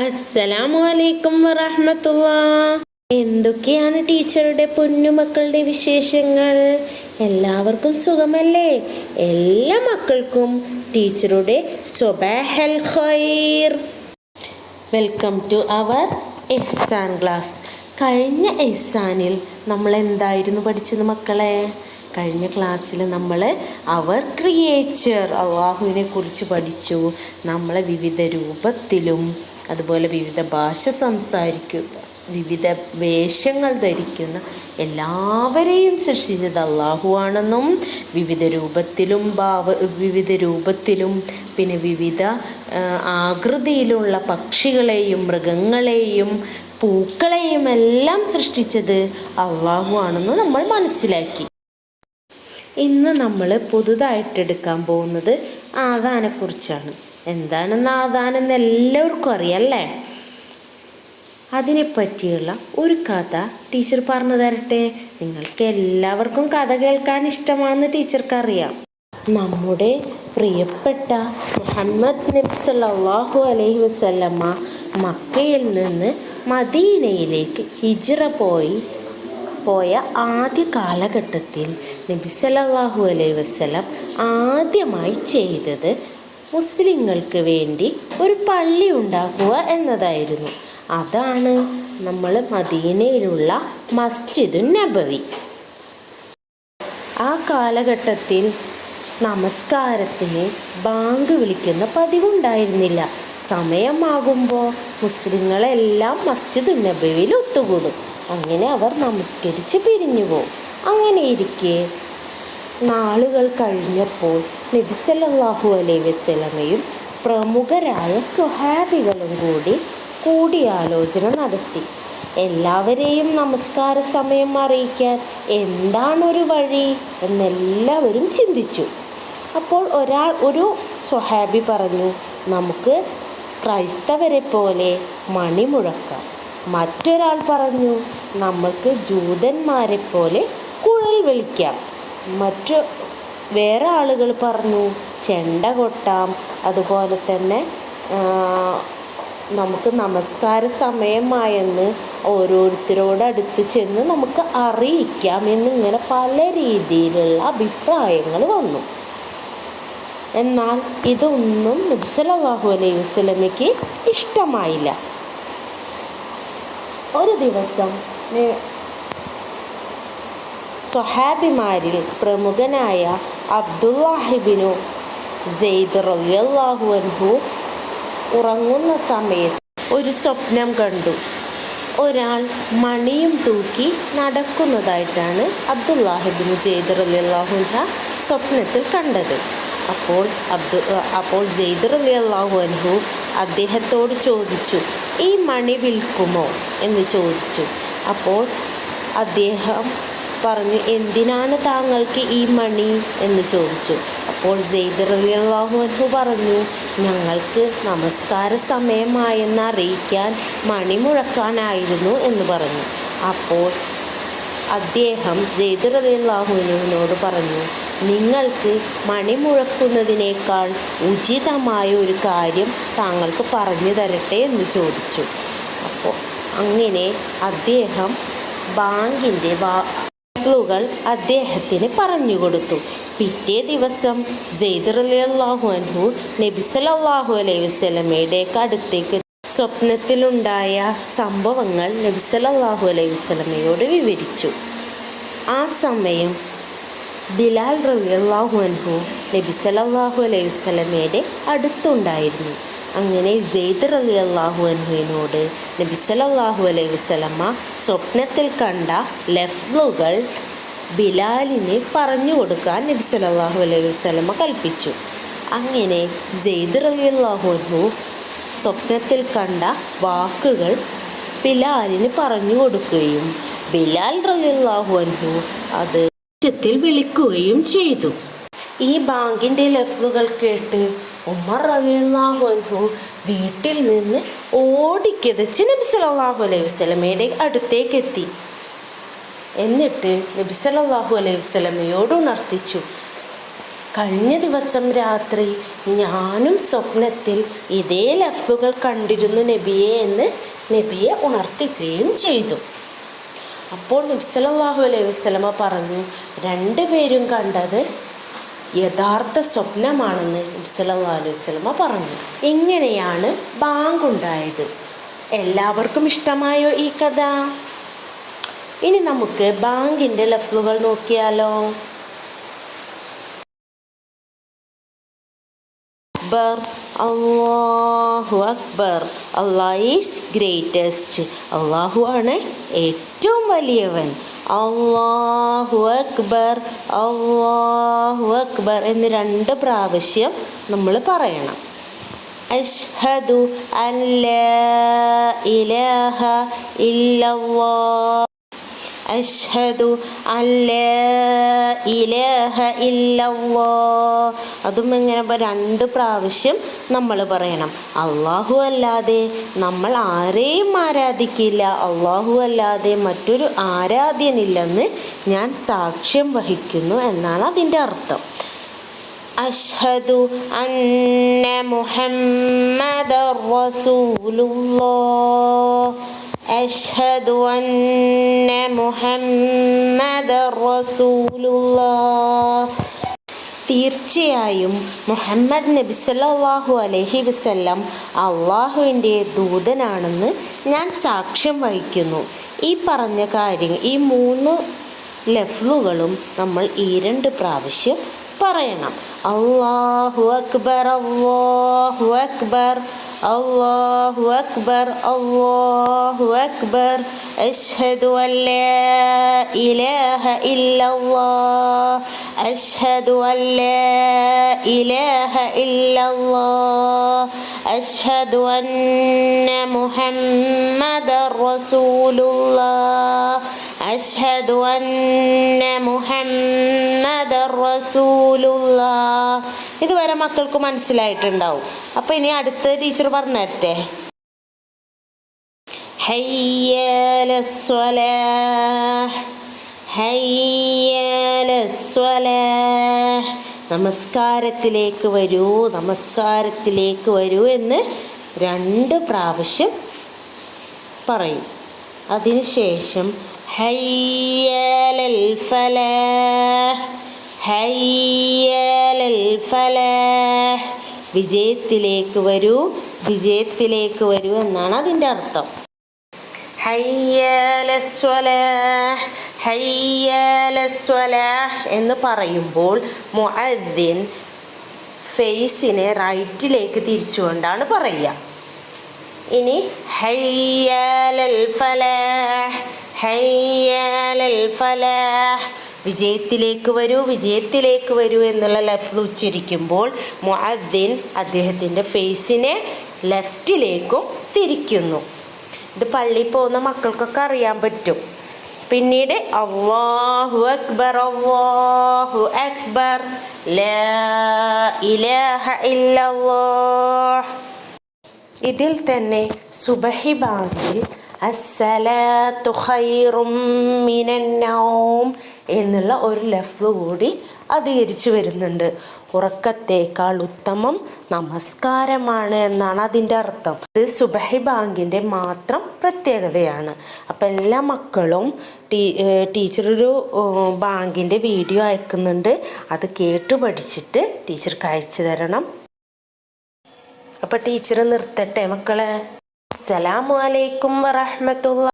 അസ്സലാമു അലൈക്കും വറഹ്മത്തുള്ളാ. എന്തൊക്കെയാണ് ടീച്ചറുടെ പൊന്നുമക്കളുടെ വിശേഷങ്ങൾ? എല്ലാവർക്കും സുഖമല്ലേ? എല്ലാ മക്കൾക്കും ടീച്ചറുടെ സ്വബാഹൽ ഖൈർ. Welcome to our Ihsan class. കഴിഞ്ഞ ഇഹ്സാനിൽ നമ്മൾ എന്തായിരുന്നു പഠിച്ചത് മക്കളെ? കഴിഞ്ഞ ക്ലാസ്സിൽ നമ്മൾ അവർ ക്രിയേച്ചർ അള്ളാഹുവിനെ കുറിച്ച് പഠിച്ചു. നമ്മളെ വിവിധ രൂപത്തിലും അതുപോലെ വിവിധ ഭാഷ സംസാരിക്കുന്ന, വിവിധ വേഷങ്ങൾ ധരിക്കുന്ന എല്ലാവരെയും സൃഷ്ടിച്ചത് അള്ളാഹു ആണെന്നും വിവിധ രൂപത്തിലും പിന്നെ വിവിധ ആകൃതിയിലുള്ള പക്ഷികളെയും മൃഗങ്ങളെയും പൂക്കളെയും എല്ലാം സൃഷ്ടിച്ചത് അള്ളാഹു ആണെന്ന് നമ്മൾ മനസ്സിലാക്കി. ഇന്ന് നമ്മൾ പുതുതായിട്ടെടുക്കാൻ പോകുന്നത് ആദാനെക്കുറിച്ചാണ്. എന്താണെന്ന് ആദാനെന്ന് എല്ലാവർക്കും അറിയാമല്ലേ? അതിനെപ്പറ്റിയുള്ള ഒരു കഥ ടീച്ചർ പറഞ്ഞു തരട്ടെ. നിങ്ങൾക്ക് എല്ലാവർക്കും കഥ കേൾക്കാൻ ഇഷ്ടമാണെന്ന് ടീച്ചർക്കറിയാം. നമ്മുടെ പ്രിയപ്പെട്ട മുഹമ്മദ് നബി സല്ലല്ലാഹു അലൈഹി വസല്ലമ മക്കയിൽ നിന്ന് മദീനയിലേക്ക് ഹിജ്റ പോയ ആദ്യ കാലഘട്ടത്തിൽ നബി സല്ലല്ലാഹു അലൈഹി വസല്ലം ആദ്യമായി ചെയ്തത് മുസ്ലിങ്ങൾക്ക് വേണ്ടി ഒരു പള്ളി ഉണ്ടാക്കുക എന്നതായിരുന്നു. അതാണ് നമ്മൾ മദീനയിലുള്ള മസ്ജിദുൻ നബവി. ആ കാലഘട്ടത്തിൽ നമസ്കാരത്തിന് ബാങ്ക് വിളിക്കുന്ന പതിവുണ്ടായിരുന്നില്ല. സമയമാകുമ്പോൾ മുസ്ലിങ്ങളെല്ലാം മസ്ജിദുൻ നബവിയിൽ ഒത്തുകൂടും. അങ്ങനെ അവർ നമസ്കരിച്ച് പിരിഞ്ഞു പോകും. അങ്ങനെയിരിക്കെ നാളുകൾ കഴിഞ്ഞപ്പോൾ നബി സല്ലല്ലാഹു അലൈഹി വസല്ലമയും പ്രമുഖരായ സ്വഹാബികളും കൂടിയാലോചന നടത്തി. എല്ലാവരെയും നമസ്കാര സമയം അറിയിക്കാൻ എന്താണൊരു വഴി എന്നെല്ലാവരും ചിന്തിച്ചു. അപ്പോൾ ഒരു സ്വഹാബി പറഞ്ഞു, നമുക്ക് ക്രൈസ്തവരെ പോലെ മണി മുഴക്കാം. മറ്റൊരാൾ പറഞ്ഞു, നമുക്ക് ജൂതന്മാരെ പോലെ കുഴൽ വിളിക്കാം. വേറെ ആളുകൾ പറഞ്ഞു, ചെണ്ട കൊട്ടാം. അതുപോലെ തന്നെ നമുക്ക് നമസ്കാര സമയമായെന്ന് ഓരോരുത്തരോടടുത്ത് ചെന്ന് നമുക്ക് അറിയിക്കാം എന്നിങ്ങനെ പല രീതിയിലുള്ള അഭിപ്രായങ്ങൾ വന്നു. എന്നാൽ ഇതൊന്നും നബി സല്ലല്ലാഹു അലൈഹി വസല്ലമയ്ക്ക് ഇഷ്ടമായില്ല. ഒരു ദിവസം സ്വഹാബിമാരിൽ പ്രമുഖനായ അബ്ദുല്ലാഹി ഇബ്നു സെയ്ദ് റളിയല്ലാഹു അൻഹു ഉറങ്ങുന്ന സമയത്ത് ഒരു സ്വപ്നം കണ്ടു. ഒരാൾ മണിയും തൂക്കി നടക്കുന്നതായിട്ടാണ് അബ്ദുല്ലാഹി ഇബ്നു സെയ്ദ് റളിയല്ലാഹു അൻഹു സ്വപ്നത്തിൽ കണ്ടത്. അപ്പോൾ സെയ്ദ് റളിയല്ലാഹു അൻഹു അദ്ദേഹത്തോട് ചോദിച്ചു, ഈ മണി വിൽക്കുമോ എന്ന് ചോദിച്ചു. അപ്പോൾ അദ്ദേഹം പറഞ്ഞു, എന്തിനാണ് താങ്കൾക്ക് ഈ മണി എന്ന് ചോദിച്ചു. അപ്പോൾ സെയ്ദ് റളിയല്ലാഹു അൻഹു പറഞ്ഞു, ഞങ്ങൾക്ക് നമസ്കാര സമയമായെന്ന് അറിയിക്കാൻ മണി മുഴക്കാനായിരുന്നു എന്ന് പറഞ്ഞു. അപ്പോൾ അദ്ദേഹം സെയ്ദ് റളിയല്ലാഹു അൻഹുവിനോട് പറഞ്ഞു, നിങ്ങൾക്ക് മണി മുഴക്കുന്നതിനേക്കാൾ ഉചിതമായ ഒരു കാര്യം താങ്കൾക്ക് പറഞ്ഞു തരട്ടെ എന്ന് ചോദിച്ചു. അപ്പോൾ അങ്ങനെ അദ്ദേഹം ബാങ്കിൻ്റെ കൾ അദ്ദേഹത്തിന് പറഞ്ഞു കൊടുത്തു. പിറ്റേ ദിവസം സെയ്ദ് റളിയല്ലാഹു അൻഹു നബി സല്ലല്ലാഹു അലൈഹി വസല്ലമയുടെ അടുത്തേക്ക് സ്വപ്നത്തിലുണ്ടായ സംഭവങ്ങൾ നബി സല്ലല്ലാഹു അലൈഹി വസല്ലമയോട് വിവരിച്ചു. ആ സമയം ബിലാൽ റളിയല്ലാഹു അൻഹു നബി സല്ലല്ലാഹു അലൈഹി വസല്ലമയുടെ അടുത്തുണ്ടായിരുന്നു. അങ്ങനെ സെയ്ദ് റളിയല്ലാഹു അൻഹുവിനോട് നബി സല്ലല്ലാഹു അലൈഹി വസല്ലമ സ്വപ്നത്തിൽ കണ്ട ലഫ്ലുകൾ ബിലാലിന് പറഞ്ഞു കൊടുക്കാൻ നബി സല്ലല്ലാഹു അലൈഹി വസല്ലമ കൽപ്പിച്ചു. അങ്ങനെ സെയ്ദ് റളിയല്ലാഹു അൻഹു സ്വപ്നത്തിൽ കണ്ട വാക്കുകൾ ബിലാലിന് പറഞ്ഞു കൊടുക്കുകയും ബിലാൽ റളിയല്ലാഹു അൻഹു അത് ഉച്ചത്തിൽ വിളിക്കുകയും ചെയ്തു. ഈ ബാങ്കിൻ്റെ ലഫ്ലുകൾ കേട്ട് ഉമർ റളിയല്ലാഹു അൻഹു വീട്ടിൽ നിന്ന് ഓടിക്കിതച്ച് നബി സല്ലല്ലാഹു അലൈഹി വസല്ലമയുടെ അടുത്തേക്കെത്തി. എന്നിട്ട് നബി സല്ലല്ലാഹു അലൈഹി വസല്ലമയോട് ഉണർത്തിച്ചു, കഴിഞ്ഞ ദിവസം രാത്രി ഞാനും സ്വപ്നത്തിൽ ഇതേ ലഫ്ലുകൾ കണ്ടിരുന്നു നബിയെ എന്ന് നബിയെ ഉണർത്തിക്കുകയും ചെയ്തു. അപ്പോൾ നബി സല്ലല്ലാഹു അലൈഹി വസല്ലമ പറഞ്ഞു, രണ്ടുപേരും കണ്ടത് യഥാർത്ഥ സ്വപ്നമാണെന്ന് നബി സല്ലല്ലാഹു അലൈഹി വസല്ലമ പറഞ്ഞു. ഇങ്ങനെയാണ് ബാങ്കുണ്ടായത്. എല്ലാവർക്കും ഇഷ്ടമായോ ഈ കഥ? ഇനി നമുക്ക് ബാങ്കിൻ്റെ ലഫ്ലുകൾ നോക്കിയാലോ. അക്ബർ, അല്ലാഹു അക്ബർ, അല്ലാഹ് ഈസ് ഗ്രേറ്റസ്റ്റ്. അള്ളാഹു ആണ് ഏറ്റവും വലിയവൻ. അല്ലാഹു അക്ബർ, അല്ലാഹു അക്ബർ എന്ന് 2 പ്രാവശ്യം നമ്മൾ പറയണം. അഷ്ഹദു അല്ലാ ഇലാഹ ഇല്ലല്ലാഹ്, അഷ്ഹദു അല്ലാ ഇലാഹ ഇല്ലല്ലാഹ്. അതും എങ്ങനെ 2 പ്രാവശ്യം നമ്മൾ പറയണം. അള്ളാഹു അല്ലാതെ നമ്മൾ ആരെയും ആരാധിക്കില്ല, അള്ളാഹു അല്ലാതെ മറ്റൊരു ആരാധ്യനില്ലെന്ന് ഞാൻ സാക്ഷ്യം വഹിക്കുന്നു എന്നാണ് അതിൻ്റെ അർത്ഥം. അഷ്ഹദു അന്ന മുഹമ്മദർ റസൂലുള്ളാഹ്, അഷ്ഹദു അന്ന മുഹമ്മദർ റസൂലുള്ളാഹ്. തീർച്ചയായും മുഹമ്മദ് നബി സല്ലല്ലാഹു അലൈഹി വസല്ലം അള്ളാഹുവിൻ്റെ ദൂതനാണെന്ന് ഞാൻ സാക്ഷ്യം വഹിക്കുന്നു. ഈ പറഞ്ഞ കാര്യങ്ങൾ, ഈ 3 ലഫ്ലുകളും നമ്മൾ ഈ 2 പ്രാവശ്യം പറയണം. അല്ലാഹു അക്ബർ, അല്ലാഹു അക്ബർ, അല്ലാഹു അക്ബർ, അല്ലാഹു അക്ബർ, അഷ്ഹദു അല്ലാ ഇലാഹ ഇല്ലല്ലാഹ്, അഷ്ഹദു അല്ലാ ഇലാഹ ഇല്ലല്ലാഹ്, അഷ്ഹദു അന്ന മുഹമ്മദർ റസൂലുള്ളാഹ്, അഷ്ഹദു അന്ന മുഹമ്മദർ റസൂലുള്ളാഹ്. ഇതുവരെ മക്കൾക്ക് മനസ്സിലായിട്ടുണ്ടാവും. അപ്പോൾ ഇനി അടുത്ത ടീച്ചർ പറഞ്ഞു തരട്ടെ. ഹയ്യ അലസ്സലാഹ്, ഹയ്യ അലസ്സലാഹ്. നമസ്കാരത്തിലേക്ക് വരൂ, നമസ്കാരത്തിലേക്ക് വരൂ എന്ന് 2 പ്രാവശ്യം പറയും. അതിനുശേഷം ഹയ്യ അലൽ ഫലാഹ്, ഹയ്യ അലൽ ഫലാഹ്. വിജയത്തിലേക്ക് വരൂ, വിജയത്തിലേക്ക് വരൂ എന്നാണ് അതിൻ്റെ അർത്ഥം. ഹയ്യ അലസ്സലാഹ്, ഹയ്യ അലസ്സലാഹ് എന്ന് പറയുമ്പോൾ മുഅദ്ദിൻ ഫേസിനെ റൈറ്റിലേക്ക് തിരിച്ചുകൊണ്ടാണ് പറയുക. ഇനി ഹയ്യ അലൽ ഫലാഹ്, ഹയ്യ അലൽ ഫലാഹ്. വിജയത്തിലേക്ക് വരൂ, വിജയത്തിലേക്ക് വരൂ എന്നുള്ള ലഫ്ദ് ഉച്ചരിക്കുമ്പോൾ മുഅദ്ദിൻ അദ്ദേഹത്തിൻ്റെ ഫേസിനെ ലെഫ്റ്റിലേക്കും തിരിക്കുന്നു. ഇത് പള്ളിയിൽ പോകുന്ന മക്കൾക്കൊക്കെ അറിയാൻ പറ്റും. പിന്നീട് അല്ലാഹു അക്ബർ, അല്ലാഹു അക്ബർ, ലാ ഇലാഹ ഇല്ലല്ലാഹ്. ഇതിൽ തന്നെ സുബഹി ബാങ്കിൽ അസ്സലാത്തു ഖൈറും മിനൻ നൗം എന്നുള്ള ഒരു ലഫ്ദ് കൂടി അധികരിച്ചു വരുന്നുണ്ട്. ഉറക്കത്തേക്കാൾ ഉത്തമം നമസ്കാരമാണ് എന്നാണ് അതിൻ്റെ അർത്ഥം. ഇത് സുബഹി ബാങ്കിൻ്റെ മാത്രം പ്രത്യേകതയാണ്. അപ്പം എല്ലാ മക്കളും ടീച്ചറൊരു ബാങ്കിൻ്റെ വീഡിയോ അയക്കുന്നുണ്ട്, അത് കേട്ടു പഠിച്ചിട്ട് ടീച്ചർക്ക് അയച്ചു തരണം. അപ്പം ടീച്ചർ നിർത്തട്ടെ മക്കളെ. അസ്സലാമു അലൈക്കും വറഹ്മത്തുള്ളാഹി.